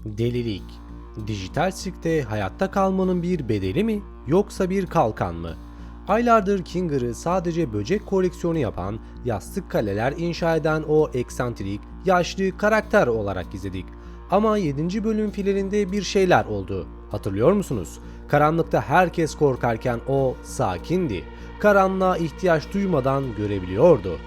Delilik. Dijital sirkte hayatta kalmanın bir bedeli mi yoksa bir kalkan mı? Aylardır Kinger'ı sadece böcek koleksiyonu yapan, yastık kaleler inşa eden o eksantrik, yaşlı karakter olarak izledik. Ama 7. bölüm finalinde bir şeyler oldu. Hatırlıyor musunuz? Karanlıkta herkes korkarken o sakindi. Karanlığa ihtiyaç duymadan görebiliyordu.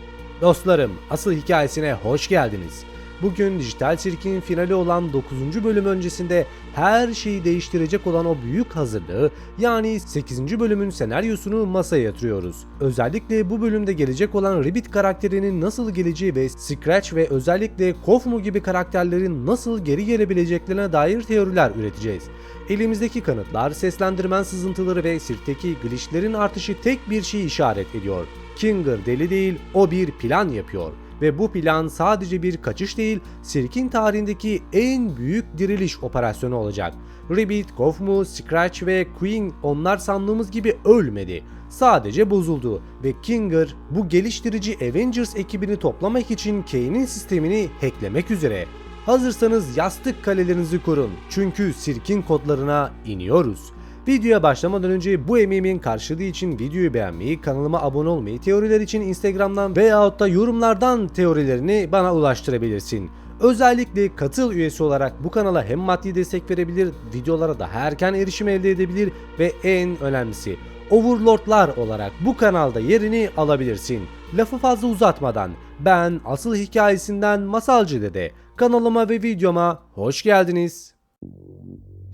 Dostlarım, asıl hikayesine hoş geldiniz. Bugün Dijital Sirk'in finali olan 9. bölüm öncesinde her şeyi değiştirecek olan o büyük hazırlığı, yani 8. bölümün senaryosunu masaya yatırıyoruz. Özellikle bu bölümde gelecek olan Ribbit karakterinin nasıl geleceği ve Scratch ve özellikle Kofmo gibi karakterlerin nasıl geri gelebileceklerine dair teoriler üreteceğiz. Elimizdeki kanıtlar, seslendirmen sızıntıları ve sirkteki glitchlerin artışı tek bir şey işaret ediyor. Kinger deli değil, o bir plan yapıyor. Ve bu plan sadece bir kaçış değil, sirkin tarihindeki en büyük diriliş operasyonu olacak. Ribbit, Kofmo, Scratch ve Queen onlar sandığımız gibi ölmedi. Sadece bozuldu ve Kinger bu geliştirici Avengers ekibini toplamak için Kane'in sistemini hacklemek üzere. Hazırsanız yastık kalelerinizi kurun çünkü sirkin kodlarına iniyoruz. Videoya başlamadan önce bu emeğimin karşılığı için videoyu beğenmeyi, kanalıma abone olmayı, teoriler için Instagram'dan veyahut da yorumlardan teorilerini bana ulaştırabilirsin. Özellikle katıl üyesi olarak bu kanala hem maddi destek verebilir, videolara daha erken erişim elde edebilir ve en önemlisi Overlordlar olarak bu kanalda yerini alabilirsin. Lafı fazla uzatmadan ben asıl hikayesinden Masalcı Dede kanalıma ve videoma hoş geldiniz.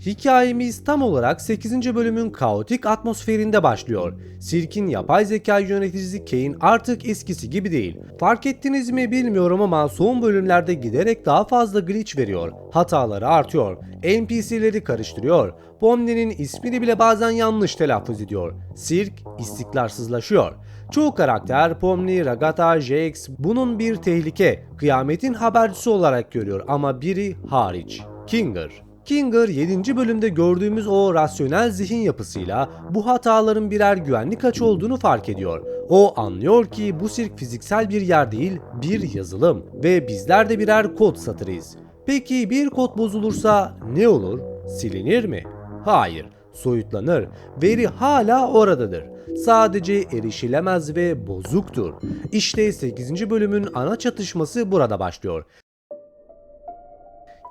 Hikayemiz tam olarak 8. bölümün kaotik atmosferinde başlıyor. Sirk'in yapay zeka yöneticisi Kane artık eskisi gibi değil. Fark ettiniz mi bilmiyorum ama son bölümlerde giderek daha fazla glitch veriyor. Hataları artıyor. NPC'leri karıştırıyor. Pomni'nin ismini bile bazen yanlış telaffuz ediyor. Sirk istikrarsızlaşıyor. Çoğu karakter Pomni, Ragata, Jax bunun bir tehlike, kıyametin habercisi olarak görüyor ama biri hariç. Kinger. Kinger 7. bölümde gördüğümüz o rasyonel zihin yapısıyla bu hataların birer güvenlik açığı olduğunu fark ediyor. O anlıyor ki bu sirk fiziksel bir yer değil, bir yazılım ve bizler de birer kod satırıyız. Peki bir kod bozulursa ne olur? Silinir mi? Hayır, soyutlanır. Veri hala oradadır. Sadece erişilemez ve bozuktur. İşte 8. bölümün ana çatışması burada başlıyor.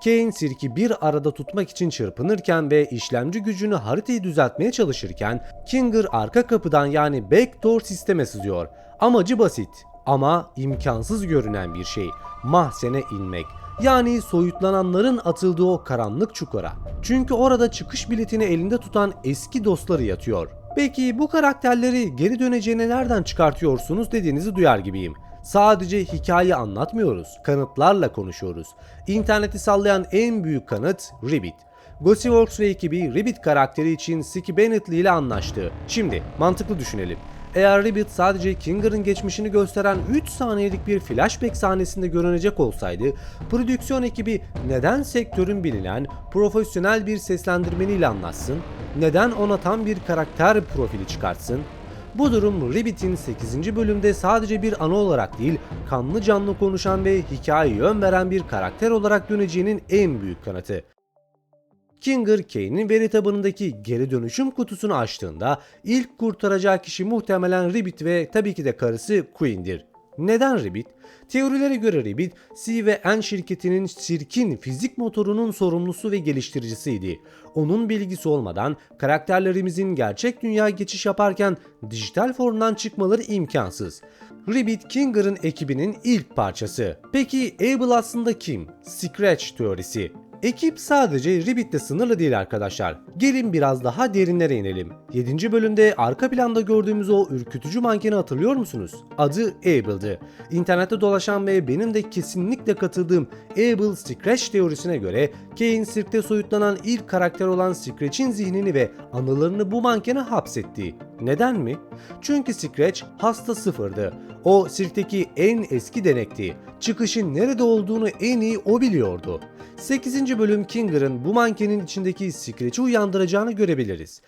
Kane sirki bir arada tutmak için çırpınırken ve işlemci gücünü haritayı düzeltmeye çalışırken Kinger arka kapıdan yani backdoor sisteme sızıyor. Amacı basit ama imkansız görünen bir şey. Mahzene inmek. Yani soyutlananların atıldığı o karanlık çukura. Çünkü orada çıkış biletini elinde tutan eski dostları yatıyor. Peki bu karakterleri geri döneceğini nereden çıkartıyorsunuz dediğinizi duyar gibiyim. Sadece hikaye anlatmıyoruz, kanıtlarla konuşuyoruz. İnterneti sallayan en büyük kanıt Ribbit. Gossipworks ve ekibi Ribbit karakteri için Ski Bennett'li ile anlaştı. Şimdi mantıklı düşünelim. Eğer Ribbit sadece Kinger'ın geçmişini gösteren 3 saniyelik bir flashback sahnesinde görünecek olsaydı, prodüksiyon ekibi neden sektörün bilinen profesyonel bir seslendirmeniyle anlaşsın? Neden ona tam bir karakter profili çıkartsın? Bu durum Ribbit'in 8. bölümde sadece bir ana olarak değil, kanlı canlı konuşan ve hikayeye yön veren bir karakter olarak döneceğinin en büyük kanıtı. Kinger, Kane'in veri tabanındaki geri dönüşüm kutusunu açtığında ilk kurtaracağı kişi muhtemelen Ribbit ve tabii ki de karısı Queen'dir. Neden Ribbit? Teorilere göre Ribbit, C ve N şirketinin sirkin fizik motorunun sorumlusu ve geliştiricisiydi. Onun bilgisi olmadan karakterlerimizin gerçek dünyaya geçiş yaparken dijital formdan çıkmaları imkansız. Ribbit, Kinger'ın ekibinin ilk parçası. Peki Able aslında kim? Scratch teorisi. Ekip sadece Ribbit'le sınırlı değil arkadaşlar. Gelin biraz daha derinlere inelim. 7. bölümde arka planda gördüğümüz o ürkütücü mankeni hatırlıyor musunuz? Adı Able'dı. İnternette dolaşan ve benim de kesinlikle katıldığım Able Scratch teorisine göre Kane sirkte soyutlanan ilk karakter olan Scratch'in zihnini ve anılarını bu mankene hapsetti. Neden mi? Çünkü Scratch hasta sıfırdı. O sirkteki en eski denekti. Çıkışın nerede olduğunu en iyi o biliyordu. 8. bölüm Kinger'ın bu mankenin içindeki Scratch'i uyandıracağını görebiliriz.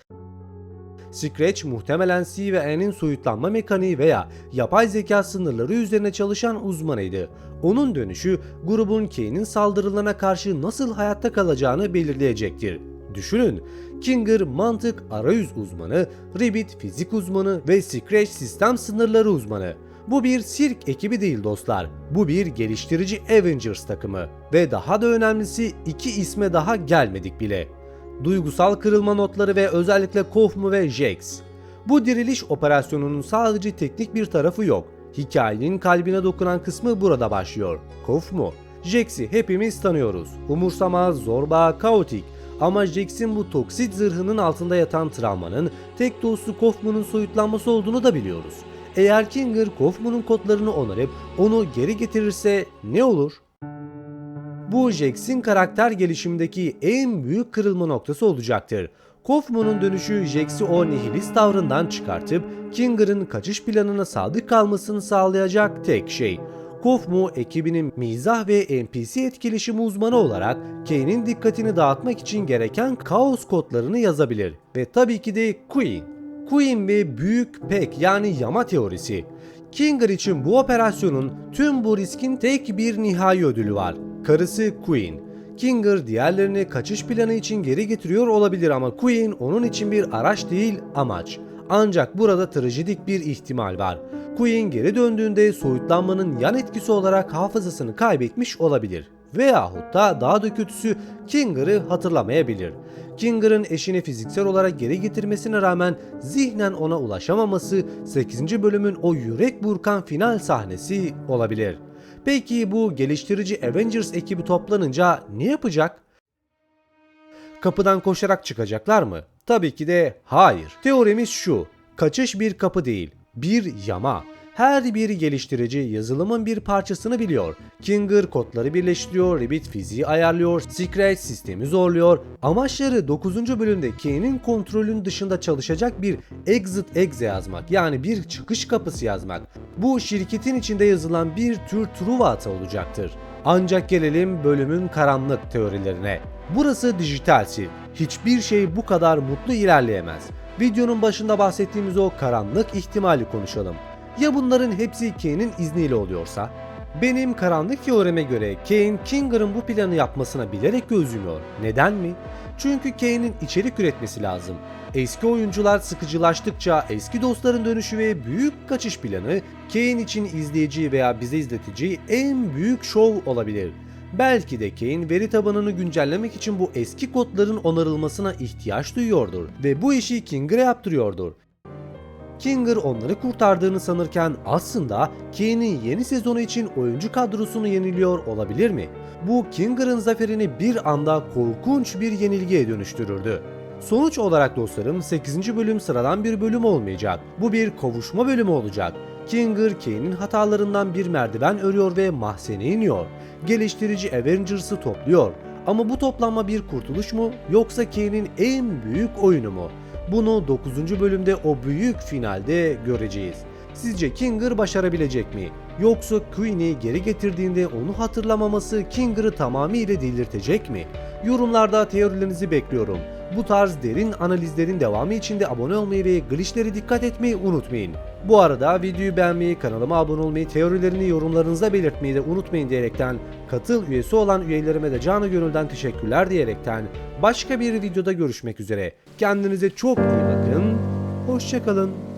Scratch muhtemelen C ve N'in soyutlanma mekaniği veya yapay zeka sınırları üzerine çalışan uzmanıydı. Onun dönüşü grubun Kane'in saldırılarına karşı nasıl hayatta kalacağını belirleyecektir. Düşünün, Kinger mantık arayüz uzmanı, Ribbit fizik uzmanı ve Scratch sistem sınırları uzmanı. Bu bir sirk ekibi değil dostlar. Bu bir geliştirici Avengers takımı. Ve daha da önemlisi iki isme daha gelmedik bile. Duygusal kırılma notları ve özellikle Kofmu ve Jax. Bu diriliş operasyonunun sadece teknik bir tarafı yok. Hikayenin kalbine dokunan kısmı burada başlıyor. Kofmu. Jax'i hepimiz tanıyoruz. Umursamaz, zorba, kaotik. Ama Jax'in bu toksit zırhının altında yatan travmanın tek dostu Kofmu'nun soyutlanması olduğunu da biliyoruz. Eğer Kinger Kofmu'nun kodlarını onarıp onu geri getirirse ne olur? Bu Jax'in karakter gelişimindeki en büyük kırılma noktası olacaktır. Kofmu'nun dönüşü Jax'i o nihilist tavrından çıkartıp Kinger'ın kaçış planına sadık kalmasını sağlayacak tek şey. Kofmu ekibinin mizah ve NPC etkileşimi uzmanı olarak Kane'in dikkatini dağıtmak için gereken kaos kodlarını yazabilir. Ve tabii ki de Queen ve Büyük Pek yani yama teorisi. Kinger için bu operasyonun tüm bu riskin tek bir nihai ödülü var. Karısı Queen. Kinger diğerlerini kaçış planı için geri getiriyor olabilir ama Queen onun için bir araç değil amaç. Ancak burada trajedik bir ihtimal var. Queen geri döndüğünde soyutlanmanın yan etkisi olarak hafızasını kaybetmiş olabilir. Veyahut da daha da kötüsü Kinger'ı hatırlamayabilir. Kinger'ın eşini fiziksel olarak geri getirmesine rağmen zihnen ona ulaşamaması 8. bölümün o yürek burkan final sahnesi olabilir. Peki bu geliştirici Avengers ekibi toplanınca ne yapacak? Kapıdan koşarak çıkacaklar mı? Tabii ki de hayır. Teorimiz şu: kaçış bir kapı değil, bir yama. Her bir geliştirici yazılımın bir parçasını biliyor. Kinger kodları birleştiriyor, Ribbit fiziği ayarlıyor, Scratch sistemi zorluyor. Amaçları 9. bölümde Kane'in kontrolünün dışında çalışacak bir exit exe yazmak, yani bir çıkış kapısı yazmak. Bu şirketin içinde yazılan bir tür Truva olacaktır. Ancak gelelim bölümün karanlık teorilerine. Burası dijital sirk. Hiçbir şey bu kadar mutlu ilerleyemez. Videonun başında bahsettiğimiz o karanlık ihtimali konuşalım. Ya bunların hepsi Kane'in izniyle oluyorsa? Benim karanlık teorime göre Kane, Kinger'ın bu planı yapmasına bilerek göz yumuyor. Neden mi? Çünkü Kane'in içerik üretmesi lazım. Eski oyuncular sıkıcılaştıkça eski dostların dönüşü ve büyük kaçış planı Kane için izleyici veya bize izleteceği en büyük şov olabilir. Belki de Kane veri tabanını güncellemek için bu eski kodların onarılmasına ihtiyaç duyuyordur ve bu işi Kinger'a yaptırıyordur. Kinger onları kurtardığını sanırken aslında Kane'in yeni sezonu için oyuncu kadrosunu yeniliyor olabilir mi? Bu Kinger'ın zaferini bir anda korkunç bir yenilgiye dönüştürürdü. Sonuç olarak dostlarım 8. bölüm sıradan bir bölüm olmayacak. Bu bir kavuşma bölümü olacak. Kinger Kane'in hatalarından bir merdiven örüyor ve mahzene iniyor. Geliştirici Avengers'ı topluyor. Ama bu toplanma bir kurtuluş mu yoksa Kane'in en büyük oyunu mu? Bunu 9. bölümde o büyük finalde göreceğiz. Sizce Kinger başarabilecek mi? Yoksa Queen'i geri getirdiğinde onu hatırlamaması Kinger'ı tamamıyla delirtecek mi? Yorumlarda teorilerinizi bekliyorum. Bu tarz derin analizlerin devamı için de abone olmayı ve glitchlere dikkat etmeyi unutmayın. Bu arada videoyu beğenmeyi, kanalıma abone olmayı, teorilerini yorumlarınızda belirtmeyi de unutmayın diyerekten, katıl üyesi olan üyelerime de canı gönülden teşekkürler diyerekten başka bir videoda görüşmek üzere. Kendinize çok iyi bakın, hoşça kalın.